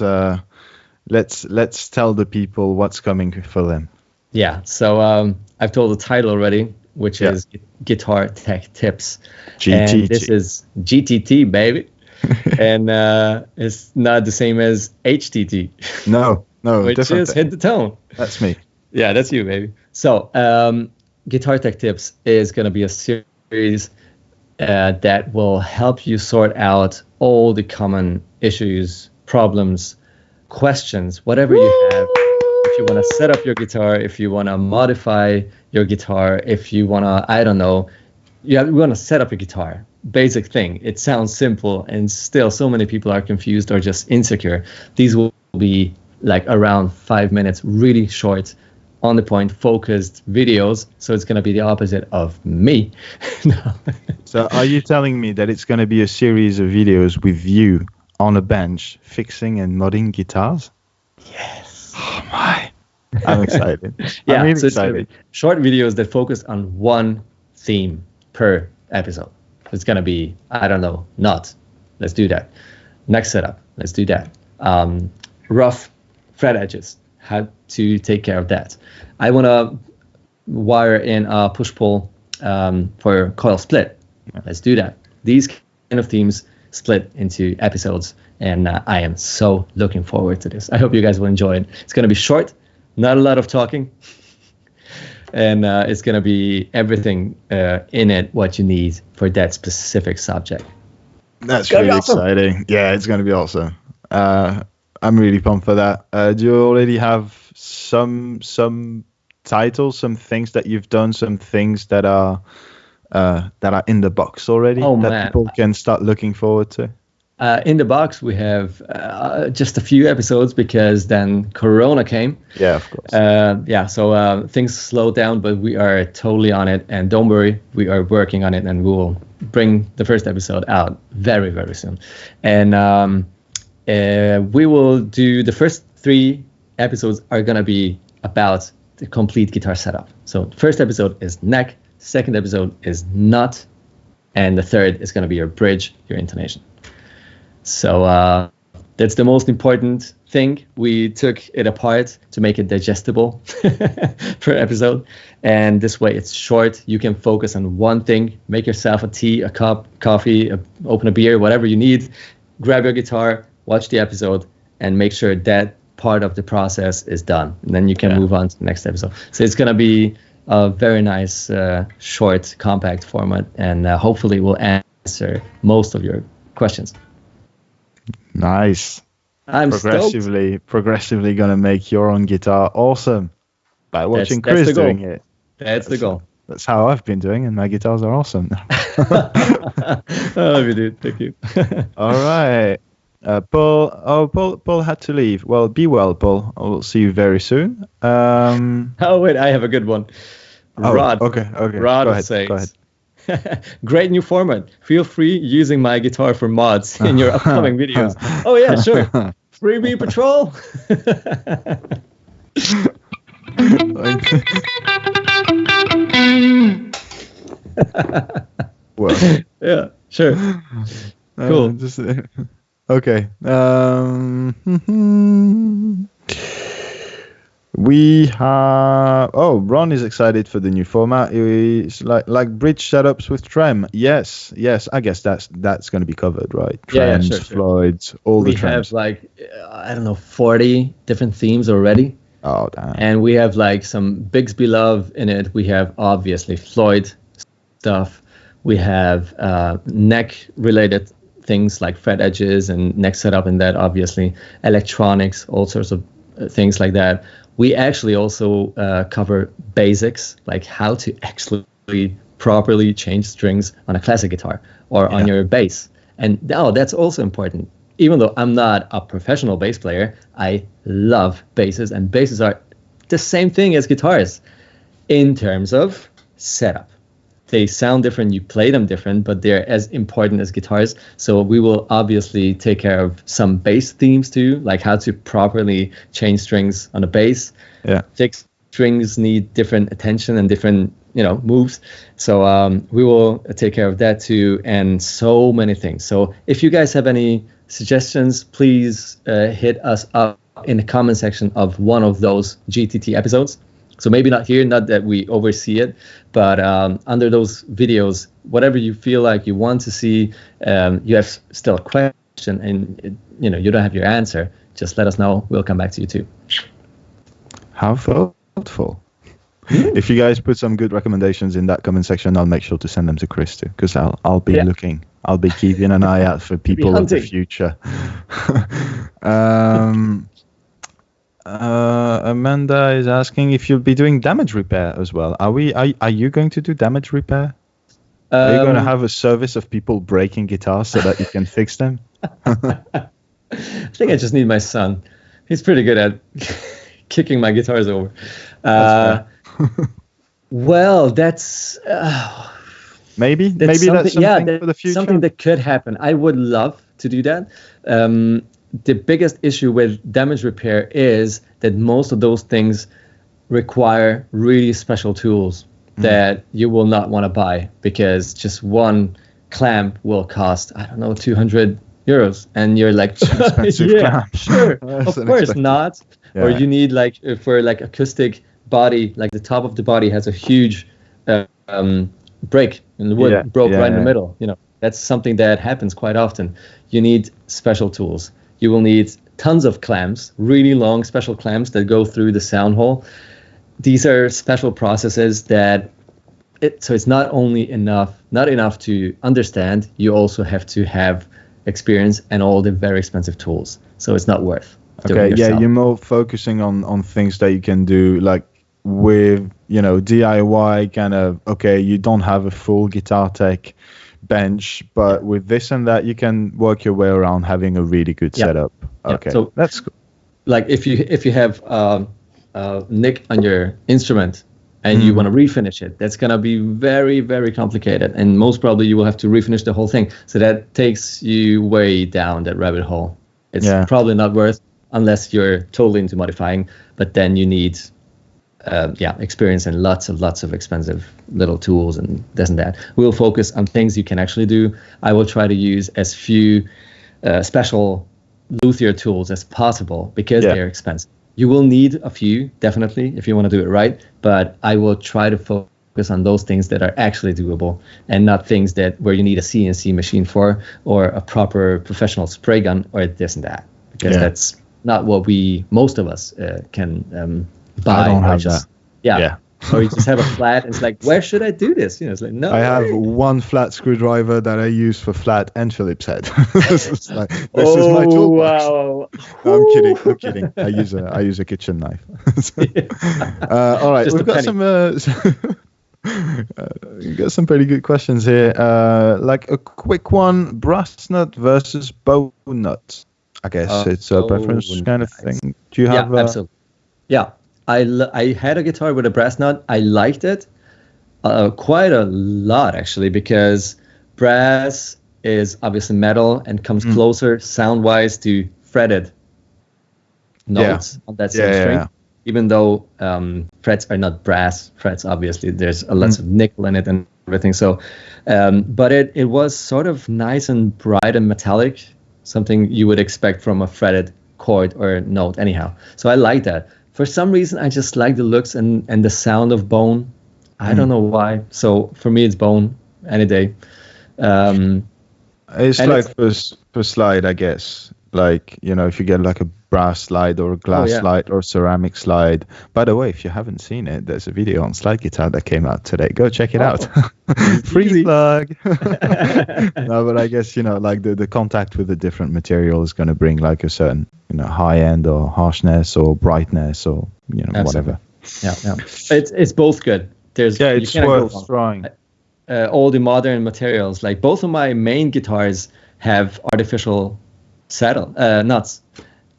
tell the people what's coming for them. Yeah. So I've told the title already, which Yeah. is Guitar Tech Tips. GTT. And this is GTT, baby. And it's not the same as HTT, No, which different is thing. hit the tone. That's me. Yeah, that's you, baby. So, Guitar Tech Tips is going to be a series that will help you sort out all the common issues, problems, questions, whatever you have. If you want to set up your guitar, if you want to modify your guitar, if you want to, I don't know, you want to set up your guitar. Basic thing. It sounds simple, and still so many people are confused or just insecure. These will be like around 5 minutes, really short, on the point, focused videos. So it's going to be the opposite of me. No. So are you telling me that it's going to be a series of videos with you on a bench fixing and modding guitars? Yes. Oh my. I'm excited. Yeah, I'm really so it's gonna excited. be short videos that focus on one theme per episode. It's going to be, I don't know, not. Let's do that. Next setup. Let's do that. Rough fret edges. How to take care of that. I want to wire in a push-pull for coil split. Let's do that. These kind of themes split into episodes, and I am so looking forward to this. I hope you guys will enjoy it. It's going to be short, not a lot of talking, and it's going to be everything in it what you need for that specific subject. That's gonna be really awesome. exciting. Yeah, it's going to be awesome. I'm really pumped for that. Do you already have some titles, some things that you've done, some things that are in the box already Oh, that man. people can start looking forward to? In the box, we have just a few episodes because then Corona came. Yeah, of course. So things slowed down, but we are totally on it. And don't worry, we are working on it, and we will bring the first episode out very, very soon. And we will do the first 3 episodes are going to be about the complete guitar setup. So the first episode is neck, second episode is nut, and the third is going to be your bridge, your intonation. So that's the most important thing. We took it apart to make it digestible per episode. And this way it's short. You can focus on one thing. Make yourself a tea, a cup, coffee, open a beer, whatever you need. Grab your guitar, watch the episode, and make sure that part of the process is done. And then you can move on to the next episode. So it's going to be a very nice, short, compact format. And hopefully we'll answer most of your questions. Nice. I'm stoked. Progressively gonna make your own guitar awesome by watching That's Kris the goal. doing it. That's the goal. That's how I've been doing, and my guitars are awesome. I love you, dude. Thank you. All right. Paul had to leave. Well, be well, Paul. I will see you very soon. Oh, wait, I have a good one. Rod. Okay. Rod Go ahead. says, Go ahead. Great new format. Feel free using my guitar for mods in your upcoming videos. Oh yeah, sure. Freebie patrol. Well, yeah, sure. Cool. Okay. We have. Oh, Ron is excited for the new format. It's like bridge setups with trem. Yes. I guess that's going to be covered, right? Trems, Sure. Floyds, all the We trems. have like I don't know 40 different themes already. Oh damn! And we have like some Bigsby love in it. We have obviously Floyd stuff. We have neck related things like fret edges and neck setup and that, obviously electronics, all sorts of things like that. We actually also cover basics, like how to actually properly change strings on a classic guitar or on your bass. And that's also important. Even though I'm not a professional bass player, I love basses, and basses are the same thing as guitars in terms of setup. They sound different, you play them different, but they're as important as guitars. So we will obviously take care of some bass themes too, like how to properly change strings on a bass. Yeah. Fixed strings need different attention and different, moves. So we will take care of that too, and so many things. So if you guys have any suggestions, please hit us up in the comment section of one of those GTT episodes. So maybe not here, not that we oversee it, but under those videos, whatever you feel like you want to see, you have still a question and you don't have your answer, just let us know. We'll come back to you too. How thoughtful. If you guys put some good recommendations in that comment section, I'll make sure to send them to Kris too, because I'll be looking. I'll be keeping an eye out for people of the future. Amanda is asking if you'll be doing damage repair as well. Are you going to do damage repair? Are you going to have a service of people breaking guitars so that you can fix them? I think I just need my son. He's pretty good at kicking my guitars over. Well, that's maybe that's something for the future. Something that could happen. I would love to do that. The biggest issue with damage repair is that most of those things require really special tools that you will not want to buy, because just one clamp will cost, I don't know, 200 euros. And you're like, yeah, sure, of course not. Yeah. Or you need for acoustic body, like the top of the body has a huge break and the wood broke right in the middle. That's something that happens quite often. You need special tools. You will need tons of clamps, really long special clamps that go through the sound hole. These are special processes so it's not enough to understand, you also have to have experience and all the very expensive tools. So it's not worth doing yourself. You're more focusing on things that you can do like with, DIY kind of, you don't have a full guitar tech bench, but with this and that you can work your way around having a really good setup. So that's cool. Like if you have a nick on your instrument and you want to refinish it, that's gonna be very, very complicated, and most probably you will have to refinish the whole thing. So that takes you way down that rabbit hole. It's probably not worth, unless you're totally into modifying, but then you need experience and lots of expensive little tools and this and that. We'll focus on things you can actually do. I will try to use as few special luthier tools as possible, because they're expensive. You will need a few, definitely, if you want to do it right, but I will try to focus on those things that are actually doable, and not things where you need a CNC machine for, or a proper professional spray gun, or this and that, because that's not what most of us can buy. I don't have that. Yeah. Or you just have a flat, and it's like, where should I do this? It's like, no. I have one flat screwdriver that I use for flat and Phillips head. This is my toolbox. Wow. No, I'm kidding. I use a kitchen knife. All right, we've got some pretty good questions here. Like a quick one: brass nut versus bow nut. I guess it's a preference kind of thing. Do you have? Absolutely. Yeah. I had a guitar with a brass nut. I liked it, Quite a lot, actually, because brass is obviously metal and comes closer sound-wise to fretted notes on that same string. Even though frets are not brass frets, obviously, there's a lot of nickel in it and everything. So, but it was sort of nice and bright and metallic, something you would expect from a fretted chord or note anyhow. So I like that. For some reason, I just like the looks and the sound of bone. I don't know why. So for me, it's bone any day. It's like for slide, I guess. Like, you know, if you get like a brass slide or a glass slide or ceramic slide. By the way, if you haven't seen it, there's a video on slide guitar that came out today. Go check it out. Free plug. No, but I guess, you know, like the contact with the different material is going to bring like a certain, you know, high end or harshness or brightness or, you know, whatever. Yeah. It's both good. It's worth trying. All the modern materials, like both of my main guitars have artificial saddle nuts,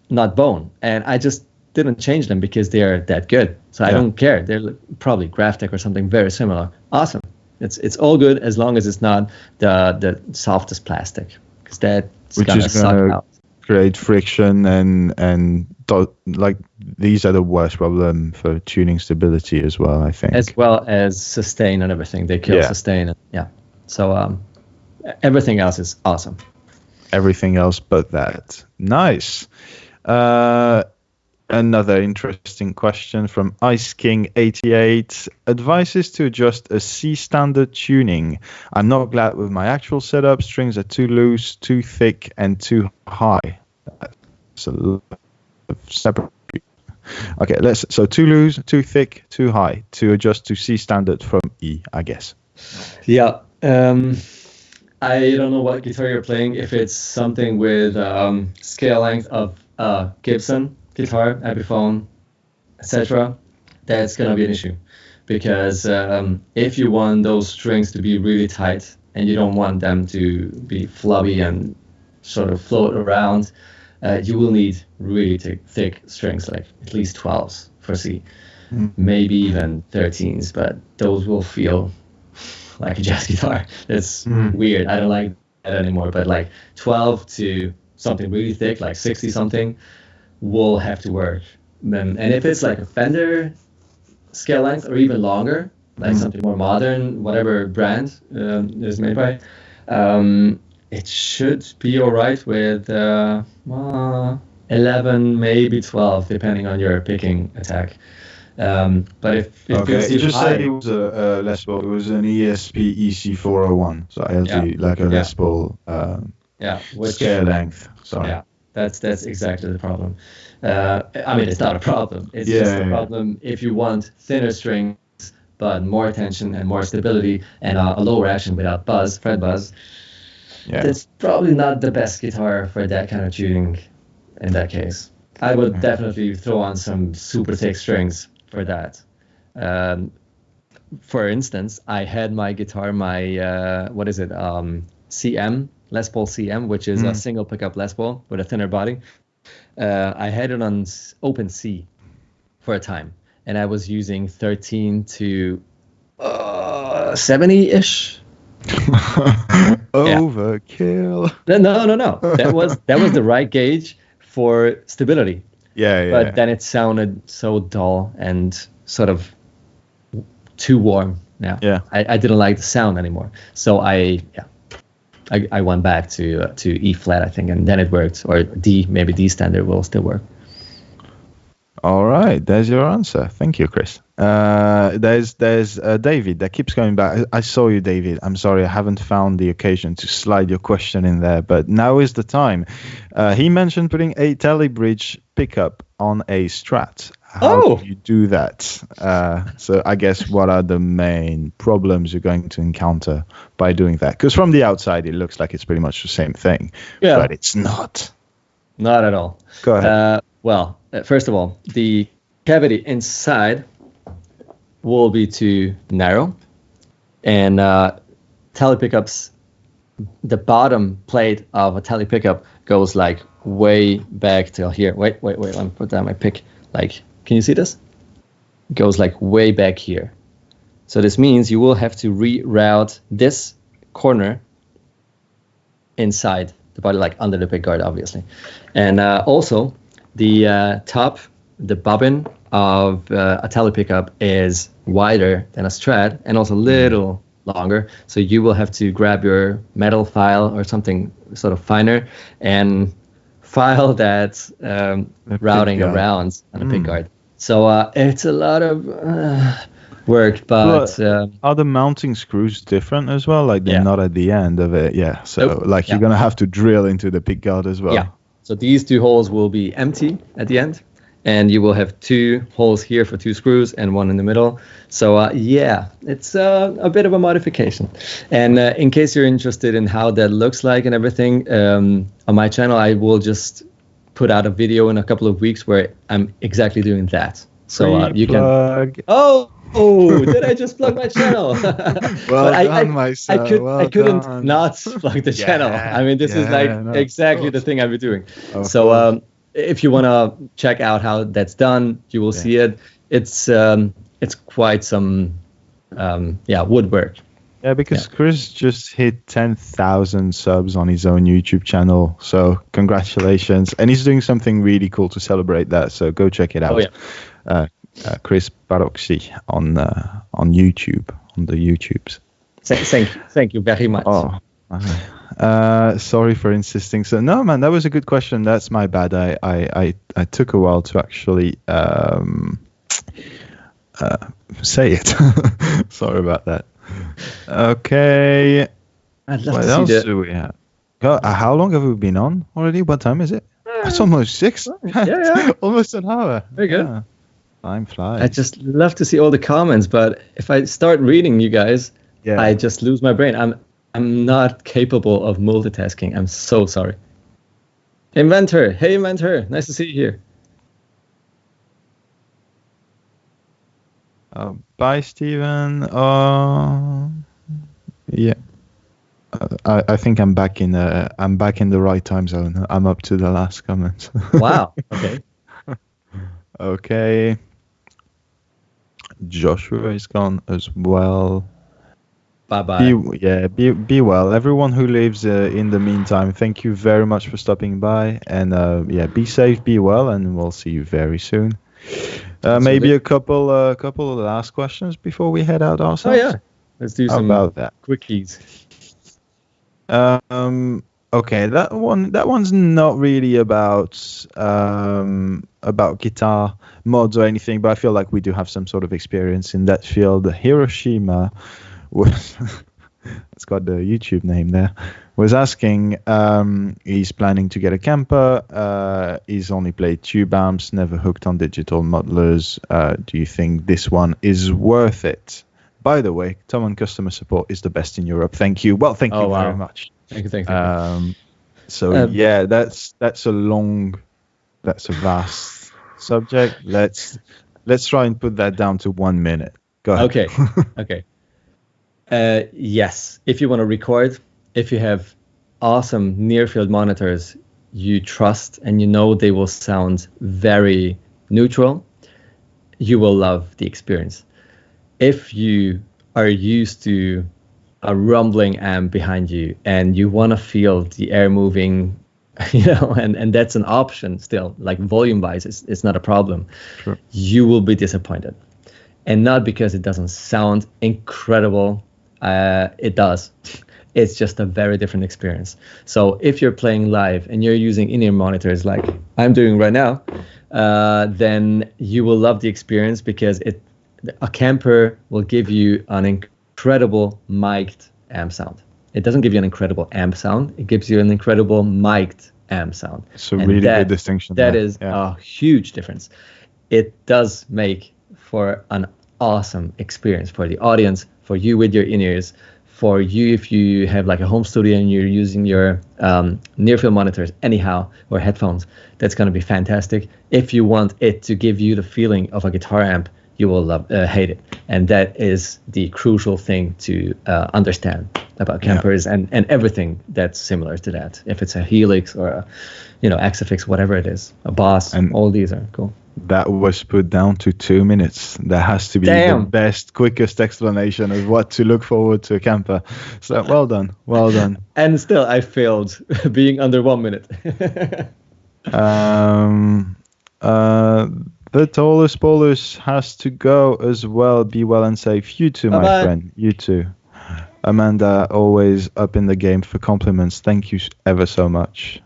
not bone, and I just didn't change them because they are that good. So I don't care. They're probably Graphtec or something very similar. Awesome. It's all good as long as it's not the softest plastic, because that's gonna suck out. Create friction and like these are the worst problem for tuning stability as well, I think. As well as sustain and everything. They kill sustain. So everything else is awesome. Everything else but that. Nice. Another interesting question from Ice King 88. Advices to adjust a C standard tuning. I'm not glad with my actual setup. Strings are too loose, too thick, and too high. That's a separate. Okay, so too loose, too thick, too high to adjust to C standard from E, I guess. Yeah. I don't know what guitar you're playing. If it's something with scale length of Gibson guitar, Epiphone, etc., that's gonna be an issue, because if you want those strings to be really tight and you don't want them to be flubby and sort of float around, you will need really thick strings, like at least 12s for C, maybe even 13s, but those will feel like a jazz guitar. That's weird. I don't like that anymore. But like 12 to something really thick, like 60 something, will have to work. And if it's like a Fender scale length or even longer, like something more modern, whatever brand is made by, it should be all right with 11, maybe 12, depending on your picking attack. But if it feels you too just high, said it was a Les Paul. It was an ESP EC401, so I like a Les Paul scale length. Sorry. Yeah, that's exactly the problem. I mean, it's not a problem. It's just a problem if you want thinner strings but more tension and more stability and a lower action without fret buzz. Yeah, that's probably not the best guitar for that kind of tuning. In that case, I would definitely throw on some super thick strings for that. For instance, I had my guitar, CM, Les Paul CM, which is a single pickup Les Paul with a thinner body. I had it on open C for a time, and I was using 13 to 70-ish. Overkill. No. That was the right gauge for stability. But then it sounded so dull and sort of too warm. I didn't like the sound anymore. So I went back to E flat, I think, and then it worked. Or D, maybe D standard will still work. All right, there's your answer. Thank you, Kris. There's David that keeps going back. I saw you, David. I'm sorry, I haven't found the occasion to slide your question in there, but now is the time. He mentioned putting a Tele bridge pickup on a Strat. How do you do that? So I guess what are the main problems you're going to encounter by doing that? Because from the outside, it looks like it's pretty much the same thing, but it's not. Not at all. Go ahead. Well, first of all, the cavity inside will be too narrow, and Tele pickups, the bottom plate of a Tele pickup goes like way back till here. Wait, let me put down my pick. Like, can you see this? It goes like way back here. So this means you will have to reroute this corner inside the body, like under the pickguard, obviously. And also, the top, the bobbin of a Tele pickup is wider than a Strat and also a little longer. So you will have to grab your metal file or something sort of finer and file that routing around on a pickguard. So it's a lot of work, but are the mounting screws different as well? Like they're not at the end of it, So you're gonna have to drill into the pickguard as well. Yeah. So these 2 holes will be empty at the end, and you will have 2 holes here for 2 screws and 1 in the middle. So it's a bit of a modification. And in case you're interested in how that looks like and everything, on my channel I will just put out a video in a couple of weeks where I'm exactly doing that. So you can. Oh, did I just plug my channel? Well done, myself. I couldn't not plug the channel. I mean, this is exactly the thing I'll be doing. So if you want to check out how that's done, you will see it. It's quite some woodwork. Yeah, because Kris just hit 10,000 subs on his own YouTube channel. So congratulations. And he's doing something really cool to celebrate that. So go check it out. Kris Barocsi on YouTube, on the YouTubes. Thank you very much. Sorry for insisting. So no, man, that was a good question. That's my bad. I took a while to actually say it. Sorry about that. Okay. I'd love what to else see do we have? God, how long have we been on already? What time is it? It's almost 6. Almost an hour. Very good. Yeah. Time flies. I just love to see all the comments, but if I start reading you guys, I just lose my brain. I'm not capable of multitasking. I'm so sorry. Inventor, hey Inventor, nice to see you here. Bye, Steven. Yeah. I think I'm back in the right time zone. I'm up to the last comment. Wow. Okay. Okay. Joshua is gone as well. Bye-bye. Be well. Everyone who lives in the meantime, thank you very much for stopping by. And be safe, be well, and we'll see you very soon. Maybe a couple of last questions before we head out ourselves. Oh yeah, let's do some about that quickies. Okay, that one's not really about guitar mods or anything, but I feel like we do have some sort of experience in that field. Hiroshima was it's got the YouTube name there, was asking, he's planning to get a Kemper, he's only played tube amps, never hooked on digital modelers. Do you think this one is worth it? By the way, Thomann customer support is the best in Europe. Thank you. Well, thank you very much. Thank you. So that's a vast subject. Let's try and put that down to 1 minute. Go ahead. Okay. Yes, if you want to record, if you have awesome near-field monitors you trust and you know they will sound very neutral, you will love the experience. If you are used to a rumbling amp behind you and you want to feel the air moving, and that's an option still, like volume-wise, it's not a problem. Sure. You will be disappointed. And not because it doesn't sound incredible. It does. It's just a very different experience. So if you're playing live and you're using in-ear monitors like I'm doing right now, then you will love the experience because a Kemper will give you an incredible mic'd amp sound. It doesn't give you an incredible amp sound. It gives you an incredible mic'd amp sound. It's a really good distinction. That is a huge difference. It does make for an awesome experience for the audience, for you with your in-ears, for you if you have like a home studio and you're using your near-field monitors anyhow, or headphones. That's going to be fantastic. If you want it to give you the feeling of a guitar amp, you will hate it. And that is the crucial thing to understand about Kempers and everything that's similar to that. If it's a Helix or a, Axifix, whatever it is, a Boss, and all these are cool. That was put down to 2 minutes. That has to be the best, quickest explanation of what to look forward to a Kemper. So well done. And still, I failed being under 1 minute. The tallest ballers has to go as well. Be well and safe. You too, my friend. You too. Amanda, always up in the game for compliments. Thank you ever so much.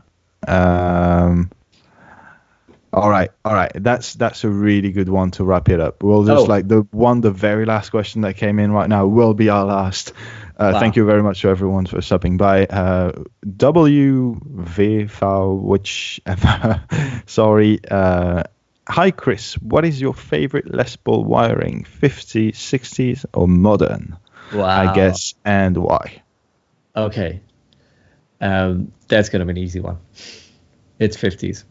All right. That's a really good one to wrap it up. We'll just the very last question that came in right now will be our last. Wow. Thank you very much to everyone for stopping by. WV, whichever. Sorry. Hi, Kris. What is your favorite Les Paul wiring? 50s, 60s, or modern? Wow. I guess, and why? Okay. That's going to be an easy one. It's 50s.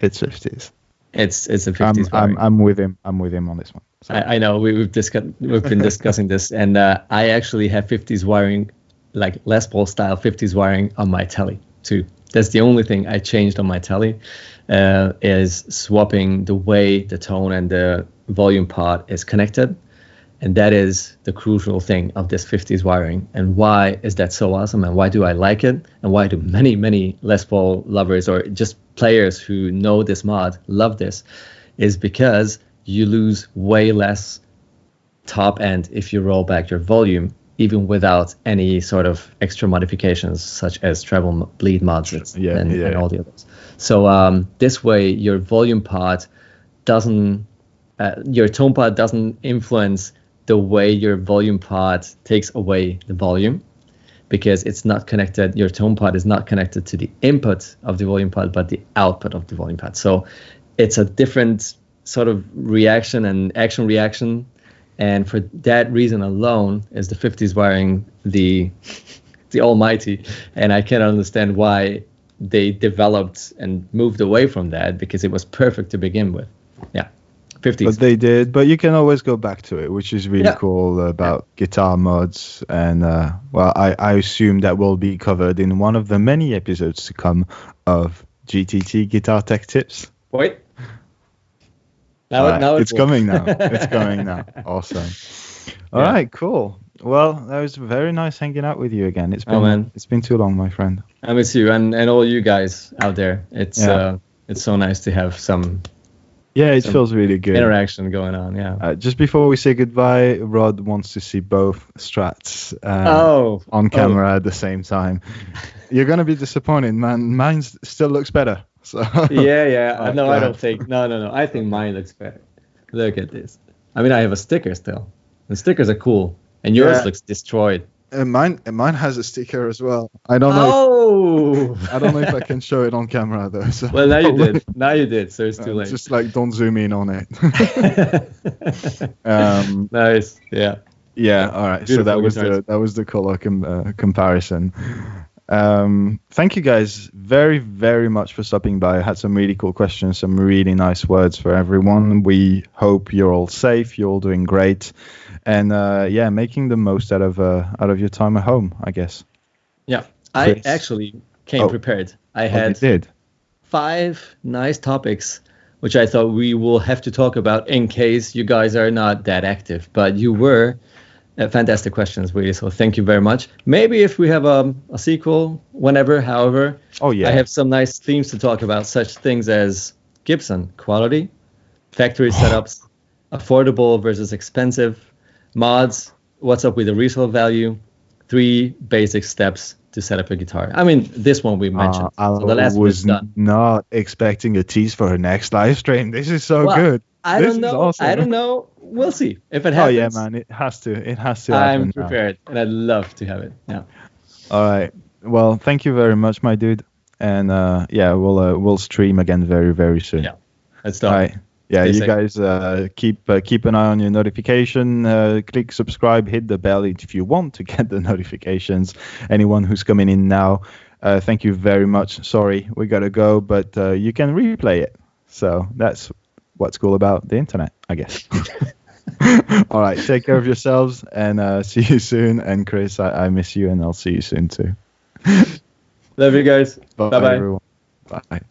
It's 50s. It's a 50s wiring. I'm with him. I'm with him on this one. So. I know we've been discussing this, and I actually have 50s wiring, like Les Paul style 50s wiring on my Tele too. That's the only thing I changed on my Tele, is swapping the way the tone and the volume part is connected, and that is the crucial thing of this 50s wiring. And why is that so awesome? And why do I like it? And why do many Les Paul lovers or just players who know this mod love this? Is because you lose way less top end if you roll back your volume, even without any sort of extra modifications such as treble bleed mods and all the others. So this way your volume part doesn't, your tone part doesn't influence the way your volume part takes away the volume, because it's not connected, your tone part is not connected to the input of the volume part, but the output of the volume part. So it's a different sort of reaction and action reaction. And for that reason alone is the 50s wiring the almighty. And I can't understand why they developed and moved away from that, because it was perfect to begin with. Yeah, 50s. But they did. But you can always go back to it, which is really cool about guitar mods. And, I assume that will be covered in one of the many episodes to come of GTT Guitar Tech Tips. Wait. Now it's coming now. It's coming now. Awesome. All right, cool. Well, that was very nice hanging out with you again. It's been too long, my friend. I miss you and all you guys out there. It's so nice to have some. Yeah, it feels really good. Interaction going on. Yeah. Just before we say goodbye, Rod wants to see both Strats on camera at the same time. You're gonna be disappointed, man. Mine still looks better. So. Yeah. No, I don't think. No. I think mine looks better. Look at this. I mean, I have a sticker still. The stickers are cool, and yours looks destroyed. And mine has a sticker as well. I don't know. I don't know if I can show it on camera though. So. Well, now you did. Now you did. So it's too late. Just don't zoom in on it. Nice. Yeah. Yeah. All right. Beautiful. So that was the color comparison. Thank you guys very, very much for stopping by. I had some really cool questions, some really nice words for everyone. We hope you're all safe, you're all doing great, and making the most out of your time at home, I guess. Yeah, Kris. I actually came prepared. I had 5 nice topics which I thought we will have to talk about in case you guys are not that active, but you were. Fantastic questions, really. So thank you very much. Maybe if we have a sequel, whenever, however. Oh, yeah. I have some nice themes to talk about, such things as Gibson, quality, factory setups, affordable versus expensive, mods, what's up with the resale value, 3 basic steps to set up a guitar. I mean, this one we mentioned. I was not expecting a tease for her next live stream. This is so good. I don't know. Awesome. I don't know. We'll see if it happens. Oh yeah, man, it has to. It has to happen. I'm prepared, and I'd love to have it. Yeah. All right. Well, thank you very much, my dude. And we'll stream again very, very soon. Yeah. Let's start. All right. Yeah, you guys keep an eye on your notification. Click subscribe, hit the bell if you want to get the notifications. Anyone who's coming in now, thank you very much. Sorry, we gotta go, but you can replay it. So that's what's cool about the internet, I guess. All right, take care of yourselves and see you soon. And Kris, I miss you, and I'll see you soon too. Love you guys. Bye, Bye-bye. everyone. Bye.